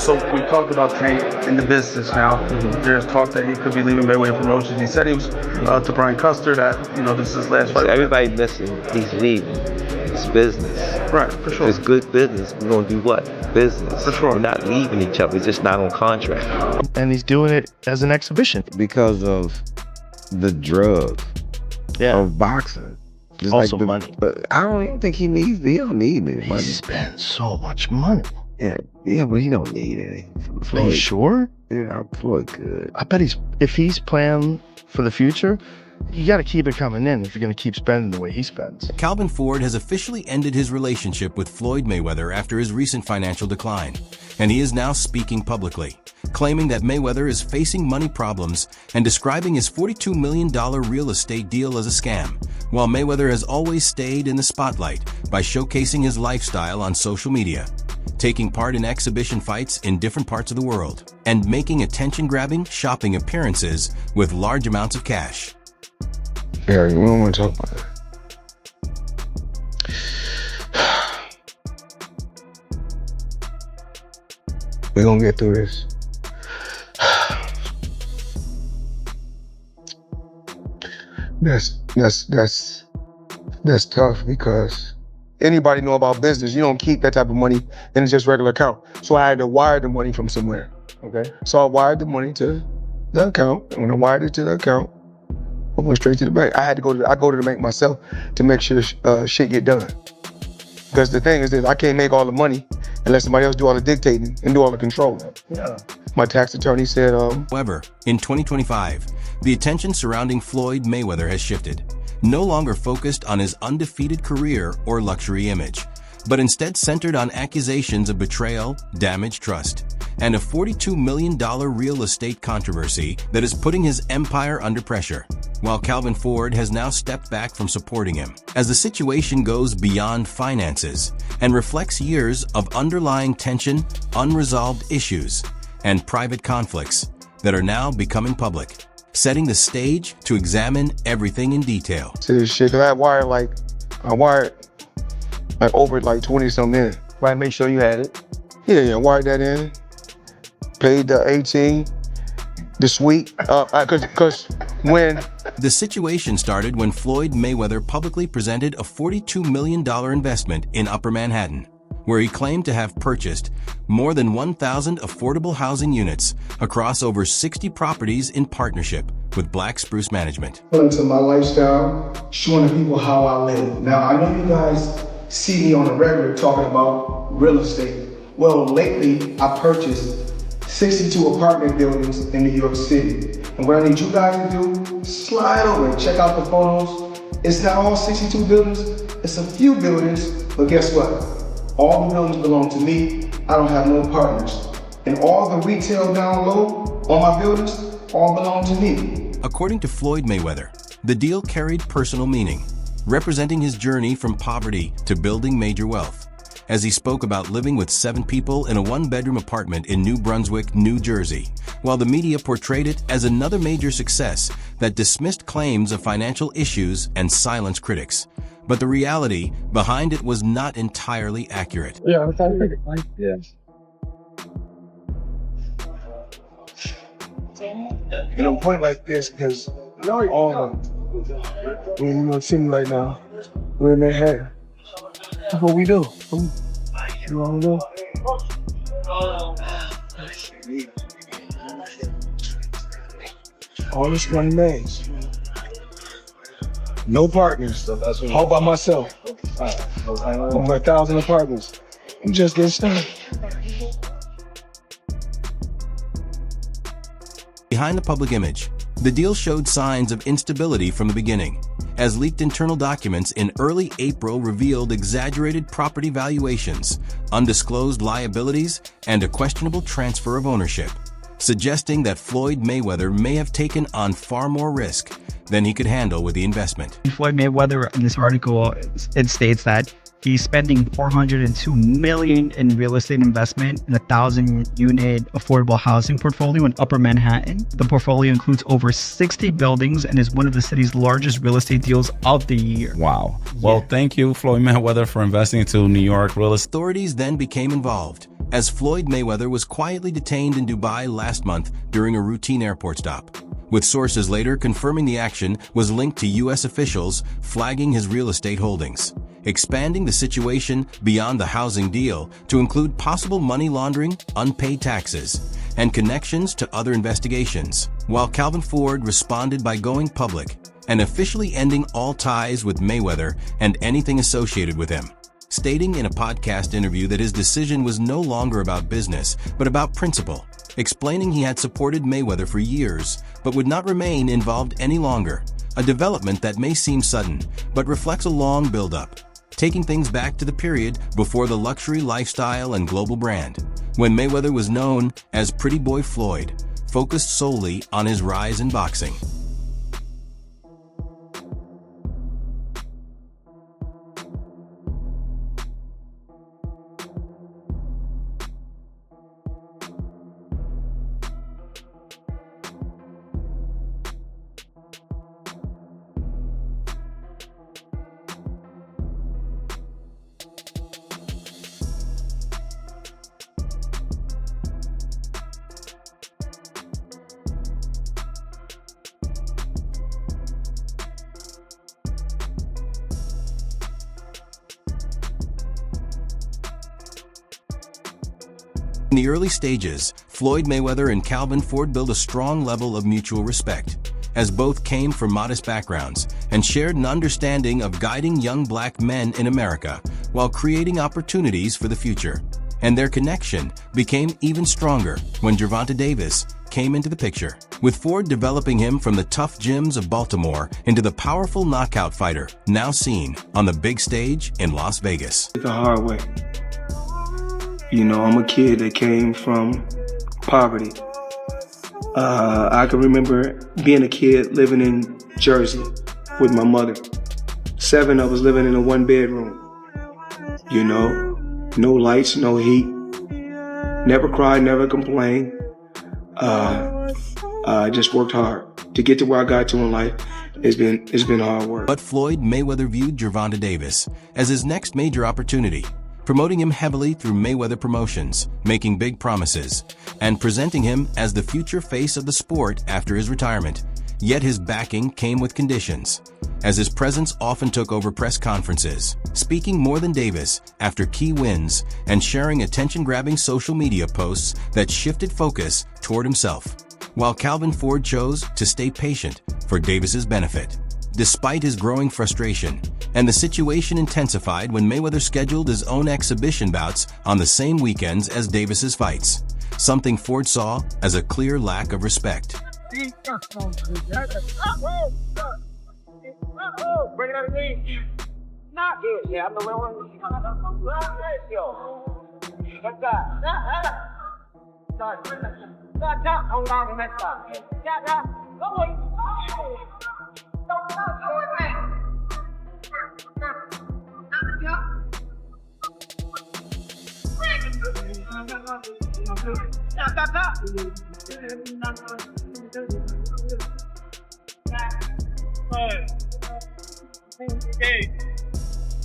So we talked about Tank in the business now. There's talk that he could be leaving Mayweather Promotions. He said he was to Brian Custer that, this is his last fight. So everybody missing, he's leaving. It's business. Right, for sure. It's good business. We're going to do what? Business. For sure. We're not leaving each other. It's just not on contract. And he's doing it as an exhibition. Because of the drug of boxing. Just Also like money. But I don't even think he don't need any money. He spends so much money. Yeah, but he don't need any. Are you sure? Yeah, Floyd good. I bet if he's planning for the future, you got to keep it coming in if you're going to keep spending the way he spends. Calvin Ford has officially ended his relationship with Floyd Mayweather after his recent financial decline, and he is now speaking publicly, claiming that Mayweather is facing money problems and describing his $42 million real estate deal as a scam, while Mayweather has always stayed in the spotlight by showcasing his lifestyle on social media, taking part in exhibition fights in different parts of the world, and making attention-grabbing shopping appearances with large amounts of cash. Barry, we don't want to talk about that. We're gonna get through this. That's tough because anybody know about business, you don't keep that type of money in just regular account. So I had to wire the money from somewhere. Okay. So I wired the money to the account. And when I wired it to the account, I went straight to the bank. I go to the bank myself to make sure shit get done. Because the thing is that I can't make all the money unless somebody else do all the dictating and do all the controlling. Yeah. My tax attorney said, However, in 2025, the attention surrounding Floyd Mayweather has shifted, no longer focused on his undefeated career or luxury image, but instead centered on accusations of betrayal, damaged trust, and a $42 million real estate controversy that is putting his empire under pressure, while Calvin Ford has now stepped back from supporting him, as the situation goes beyond finances and reflects years of underlying tension, unresolved issues, and private conflicts that are now becoming public, setting the stage to examine everything in detail. To this shit, cause I wired like over 20 something in. Right, make sure you had it. Yeah, wired that in. Paid the 18, the suite, cause when... The situation started when Floyd Mayweather publicly presented a $42 million investment in Upper Manhattan, where he claimed to have purchased more than 1,000 affordable housing units across over 60 properties in partnership with Black Spruce Management. Into my lifestyle, showing the people how I live. Now, I know you guys see me on the regular talking about real estate. Well, lately, I purchased 62 apartment buildings in New York City. And what I need you guys to do, slide over and check out the photos. It's not all 62 buildings, it's a few buildings, but guess what? All the buildings belong to me. I don't have no partners. And all the retail down low on my buildings all belong to me. According to Floyd Mayweather, the deal carried personal meaning, representing his journey from poverty to building major wealth, as he spoke about living with 7 people in a 1-bedroom apartment in New Brunswick, New Jersey, while the media portrayed it as another major success that dismissed claims of financial issues and silenced critics. But the reality behind it was not entirely accurate. Yeah, like this. You know, point like this because all of them, you see me right now, we're in their head. That's what we do. You wanna do? All this money made. No partners. All by myself. Over 1,000 apartments. I'm just getting started. Behind the public image, the deal showed signs of instability from the beginning, as leaked internal documents in early April revealed exaggerated property valuations, undisclosed liabilities, and a questionable transfer of ownership, suggesting that Floyd Mayweather may have taken on far more risk than he could handle with the investment. Floyd Mayweather, in this article, it states that He's spending $402 million in real estate investment in a 1,000-unit affordable housing portfolio in Upper Manhattan. The portfolio includes over 60 buildings and is one of the city's largest real estate deals of the year. Wow. Well, thank you, Floyd Mayweather, for investing into New York real estate. Authorities then became involved, as Floyd Mayweather was quietly detained in Dubai last month during a routine airport stop, with sources later confirming the action was linked to U.S. officials flagging his real estate holdings, expanding the situation beyond the housing deal to include possible money laundering, unpaid taxes, and connections to other investigations, while Calvin Ford responded by going public and officially ending all ties with Mayweather and anything associated with him, stating in a podcast interview that his decision was no longer about business, but about principle, explaining he had supported Mayweather for years, but would not remain involved any longer, a development that may seem sudden, but reflects a long build-up, taking things back to the period before the luxury lifestyle and global brand, when Mayweather was known as Pretty Boy Floyd, focused solely on his rise in boxing. In the early stages, Floyd Mayweather and Calvin Ford built a strong level of mutual respect, as both came from modest backgrounds and shared an understanding of guiding young black men in America while creating opportunities for the future. And their connection became even stronger when Gervonta Davis came into the picture, with Ford developing him from the tough gyms of Baltimore into the powerful knockout fighter now seen on the big stage in Las Vegas. The hard way. You know, I'm a kid that came from poverty. I can remember being a kid living in Jersey with my mother. 7 of us living in a 1-bedroom. You know, no lights, no heat. Never cried, never complained. I just worked hard to get to where I got to in life. It's been hard work. But Floyd Mayweather viewed Gervonta Davis as his next major opportunity, promoting him heavily through Mayweather Promotions, making big promises, and presenting him as the future face of the sport after his retirement. Yet his backing came with conditions, as his presence often took over press conferences, speaking more than Davis after key wins and sharing attention-grabbing social media posts that shifted focus toward himself, while Calvin Ford chose to stay patient for Davis's benefit. Despite his growing frustration, and the situation intensified when Mayweather scheduled his own exhibition bouts on the same weekends as Davis's fights, something Ford saw as a clear lack of respect.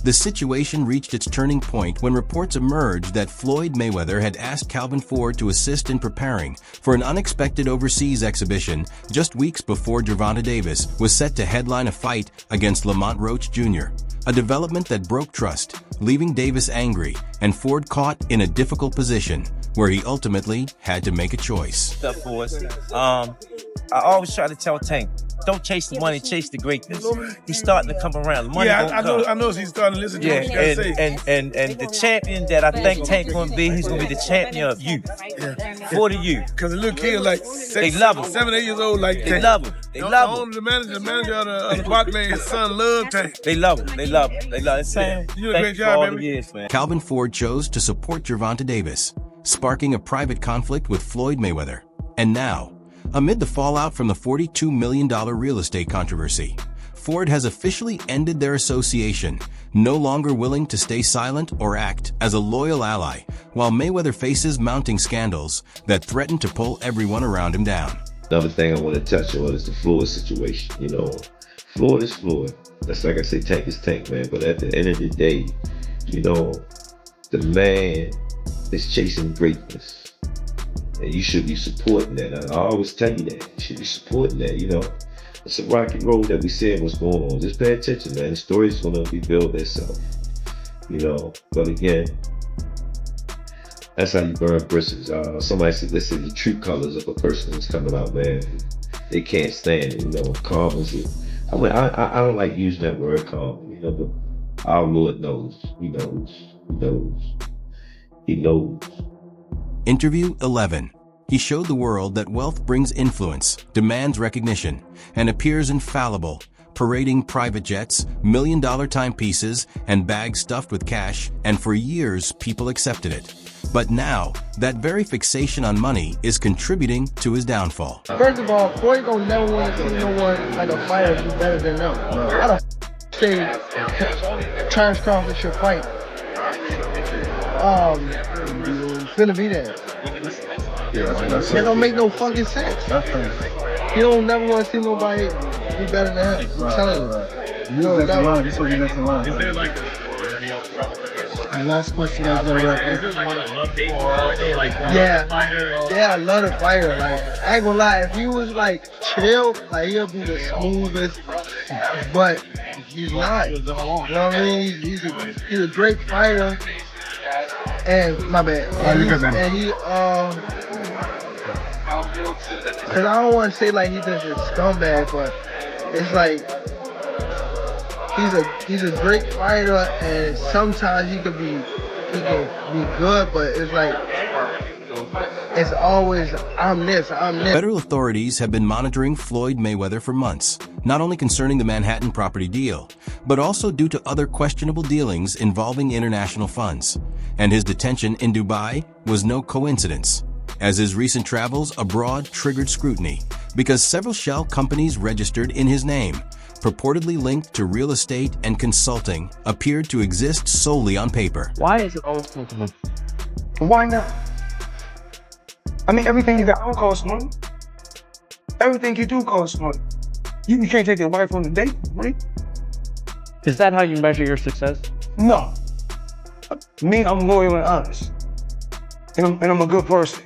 The situation reached its turning point when reports emerged that Floyd Mayweather had asked Calvin Ford to assist in preparing for an unexpected overseas exhibition just weeks before Gervonta Davis was set to headline a fight against Lamont Roach Jr., a development that broke trust, leaving Davis angry and Ford caught in a difficult position where he ultimately had to make a choice. I always try to tell Tank, don't chase the money, chase the greatness. He's starting to come around. The money I know he's starting to listen to what you gotta say. And the champion that I think Tank gonna be, he's gonna be the champion of youth. For the youth. Because the little kid like they love him. 7, 8 years old like They love him. They love him. The manager of the Barclays, his son love Tank. They love him. They love him. They love him. Sam, you do a great job, baby. Years, man. Calvin Ford chose to support Gervonta Davis, sparking a private conflict with Floyd Mayweather. And now, amid the fallout from the $42 million real estate controversy, Ford has officially ended their association, no longer willing to stay silent or act as a loyal ally, while Mayweather faces mounting scandals that threaten to pull everyone around him down. Another thing I want to touch on is the Floyd situation. You know, Floyd is Floyd. That's like I say, Tank is Tank, man. But at the end of the day, you know, the man is chasing greatness. And you should be supporting that. I always tell you that. You should be supporting that, you know. It's a rocky road that we said what's going on. Just pay attention, man. The story's going to rebuild itself. You know, but again, that's how you burn bridges. Somebody said, listen, the true colors of a person is coming out, man. They can't stand it, you know. Calm is it. I mean, I don't like using that word calm, you know, but our Lord knows. He knows. He knows. He knows. Interview 11. He showed the world that wealth brings influence, demands recognition, and appears infallible, parading private jets, million-dollar timepieces, and bags stuffed with cash, and for years people accepted it. But now, that very fixation on money is contributing to his downfall. First of all, Floyd don't never want to see no one like a fighter do better than them. How the say Terrence Crawford should fight? Finna be there. It don't make no fucking sense. You don't never want to see nobody be better than him. I'm telling you. You know that. This is what you next in line. Is there like last question I was gonna Yeah, I love the fighter. Like, I ain't gonna lie, if he was like chill, like he'll be the smoothest. But he's not. You know what I mean? He's a great fighter. And my bad. And he cause I don't want to say like he's just a scumbag, but it's like he's a great fighter, and sometimes he can be good, but it's like it's always I'm this. Federal authorities have been monitoring Floyd Mayweather for months, not only concerning the Manhattan property deal, but also due to other questionable dealings involving international funds. And his detention in Dubai was no coincidence, as his recent travels abroad triggered scrutiny because several shell companies registered in his name, purportedly linked to real estate and consulting, appeared to exist solely on paper. Why is it always comfortable? Why not? I mean, everything you got don't cost money. Everything you do costs money. You can't take your wife on a date, right? Is that how you measure your success? No. Me, I'm loyal and honest. And I'm a good person.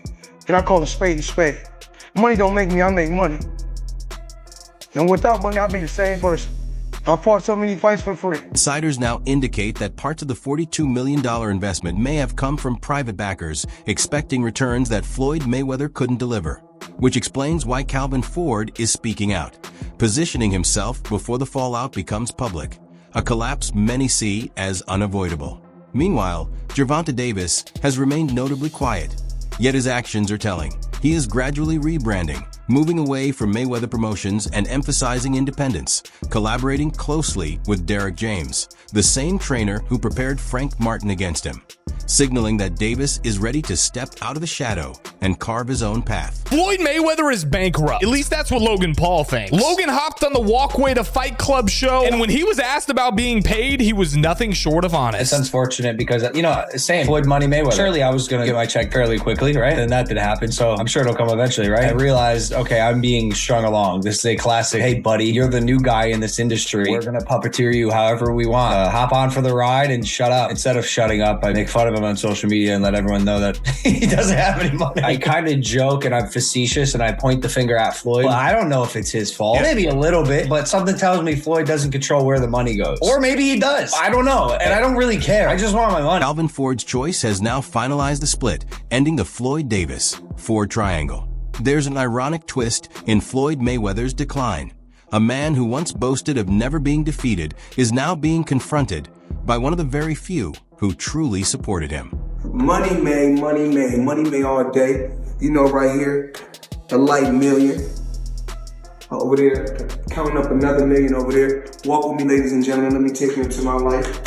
And I call a spade a spade. Money don't make me, I make money. And without money, I'll be the same person. I fought so many fights for free. Insiders now indicate that parts of the $42 million investment may have come from private backers expecting returns that Floyd Mayweather couldn't deliver, which explains why Calvin Ford is speaking out, positioning himself before the fallout becomes public, a collapse many see as unavoidable. Meanwhile, Gervonta Davis has remained notably quiet, yet his actions are telling. He is gradually rebranding, moving away from Mayweather Promotions and emphasizing independence, collaborating closely with Derek James, the same trainer who prepared Frank Martin against him, signaling that Davis is ready to step out of the shadow and carve his own path. Floyd Mayweather is bankrupt. At least that's what Logan Paul thinks. Logan hopped on the Walkway to Fight Club show, and when he was asked about being paid, he was nothing short of honest. It's unfortunate because, you know, same Floyd Money Mayweather. Surely I was going to get my check fairly quickly, right? And that didn't happen, so I'm sure it'll come eventually, right? I realized, okay, I'm being strung along. This is a classic, hey, buddy, you're the new guy in this industry. We're going to puppeteer you however we want. Hop on for the ride and shut up. Instead of shutting up, I make fun of him on social media and let everyone know that he doesn't have any money. I kind of joke and I'm facetious and I point the finger at Floyd. Well, I don't know if it's his fault. Maybe a little bit, but something tells me Floyd doesn't control where the money goes. Or maybe he does. I don't know. And I don't really care. I just want my money. Calvin Ford's choice has now finalized the split, ending the Floyd Davis-Ford triangle. There's an ironic twist in Floyd Mayweather's decline. A man who once boasted of never being defeated is now being confronted by one of the very few who truly supported him. Money made all day. You know, right here, the light million. Over there, counting up another million over there. Walk with me, ladies and gentlemen. Let me take you into my life.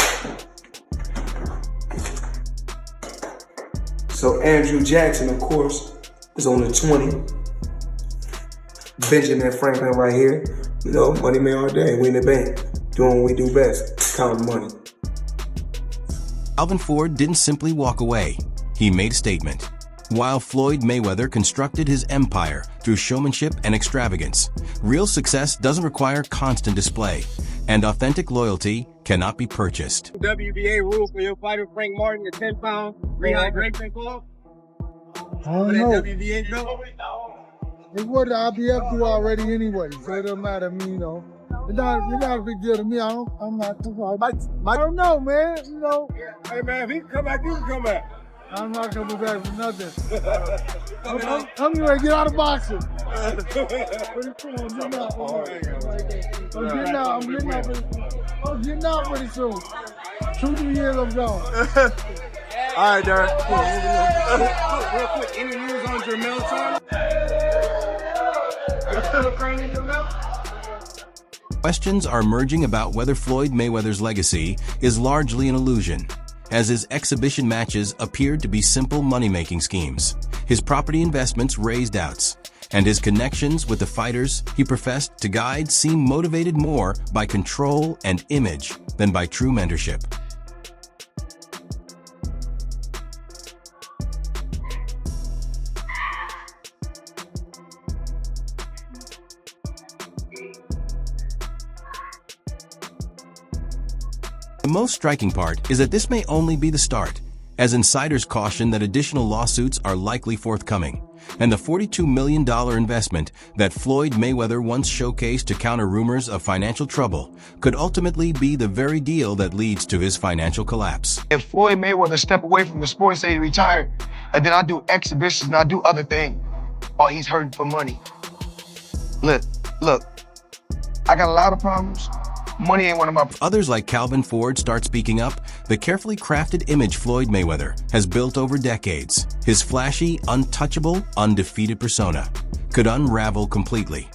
So Andrew Jackson, of course, is on the 20. Benjamin Franklin right here. You know, money made all day. We in the bank, doing what we do best, counting money. Calvin Ford didn't simply walk away. He made a statement. While Floyd Mayweather constructed his empire through showmanship and extravagance, real success doesn't require constant display, and authentic loyalty cannot be purchased. WBA rules for your fighter Frank Martin, the 10-pound rehydration clause? I don't know. WBA belt? It's what the IBF do already anyway, so it doesn't matter to me, you know. It's not a big deal to me. I'm not too far. I don't know, man. You know. Hey, man, if he can come back, you can come back. I'm not coming back for nothing. I'm ready to get out of boxing. I'm getting out pretty soon. 2-3 years, I'm gone. All right, Derek. Real quick, any news on Jermell time? Questions are emerging about whether Floyd Mayweather's legacy is largely an illusion, as his exhibition matches appeared to be simple money-making schemes. His property investments raised doubts, and his connections with the fighters he professed to guide seem motivated more by control and image than by true mentorship. The most striking part is that this may only be the start, as insiders caution that additional lawsuits are likely forthcoming, and the $42 million investment that Floyd Mayweather once showcased to counter rumors of financial trouble could ultimately be the very deal that leads to his financial collapse. If Floyd Mayweather step away from the sport and say he retired, and then I do exhibitions and I do other things, or he's hurting for money. Look, I got a lot of problems. Money ain't one of my... Others like Calvin Ford start speaking up. The carefully crafted image Floyd Mayweather has built over decades, his flashy, untouchable, undefeated persona, could unravel completely.